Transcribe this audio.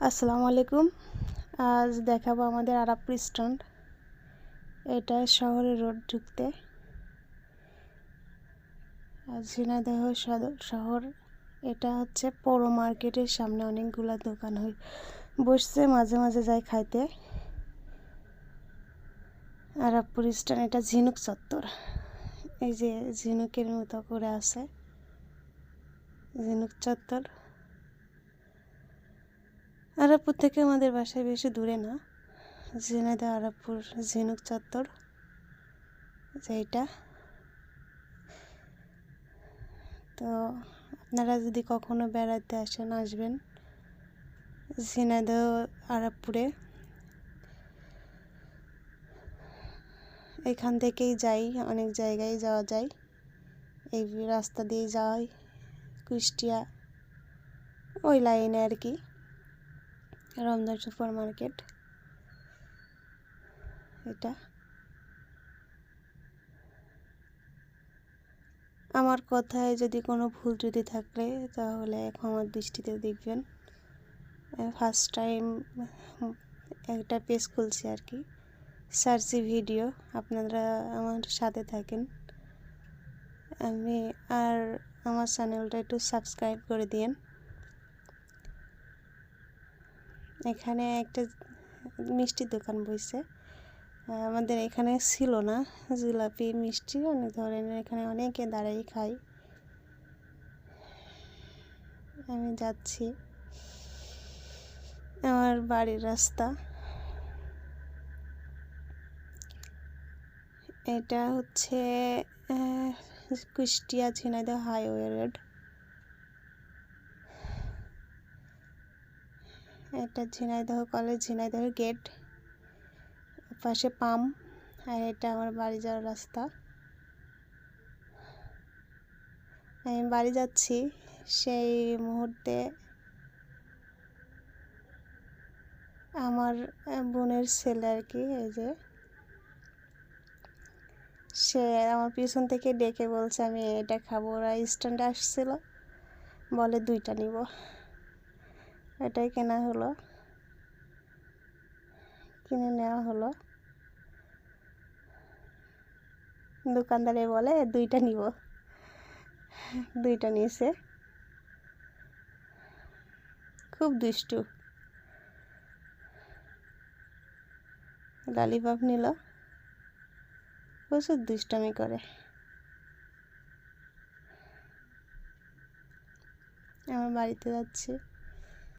আসসালামু আলাইকুম। আজ দেখাবো আমাদের আরাবপুর স্ট্যান্ড। এটা শহরের রোড ঢুকতে। ঝিনাইদহ সদর শহর। এটা হচ্ছে পৌর মার্কেটের সামনে অনেকগুলা দোকান বসছে, মাঝে মাঝে যাই খাইতে। আরাবপুর স্ট্যান্ড, এটা ঝিনুক চত্বর। এই যে ঝিনুকের মতো করে আছে ঝিনুক চত্বর। আরাবপুর থেকে আমাদের বাসায় বেশি দূরে না। ঝিনাইদহ আরাবপুর ঝিনুক চত্বর যেটা। তো আপনারা যদি কখনো বেড়াতে আসবেন ঝিনাইদহ আরাবপুরে। এখান থেকেই যাই, অনেক জায়গায় যাওয়া যায়। এই রাস্তা দিয়ে যাই কুষ্টিয়া, ওই লাইনে আর কি। রমজান সুপার মার্কেট এটা। আমার কথায় যদি কোনো ভুল যদি থাকে তাহলে ক্ষমার দৃষ্টিতে দেখবেন। ফার্স্ট টাইম একটা পেজ খুলছি আর কি, সার্চি ভিডিও। আপনারা আমার সাথে থাকেন। আর আমার চ্যানেলটা একটু সাবস্ক্রাইব করে দিন। এখানে একটা মিষ্টির দোকান বসে, আমাদের এখানে ছিল না। জিলাপি মিষ্টি অনেক ধরনের, এখানে অনেকে দাঁড়াই খায়। আমি যাচ্ছি, আমার বাড়ির রাস্তা। এটা হচ্ছে কুষ্টিয়া ঝিনাইদহ হাইওয়ে রোড। এটা ঝিনাইদহ কলেজ, ঝিনাইদহ গেট, পাশে পাম্প। আর এটা আমার বাড়ি যাওয়ার রাস্তা। আমি বাড়ি যাচ্ছি, সেই মুহূর্তে আমার বোনের ছেলে আর কি, এই যে সে আমার পিছন থেকে ডেকে বলছে আমি এটা খাবো। ওরা স্ট্যান্ডে আসছিল, বলে 2টা নিব। এটাই কেনা হলো, কিনে নেওয়া হলো। দোকানদারে বলে 2টা নিব, 2টা নিয়েছে। খুব দুষ্টু। ললিপপ নিল, প্রচুর দুষ্টামি করে। আমার বাড়িতে যাচ্ছি।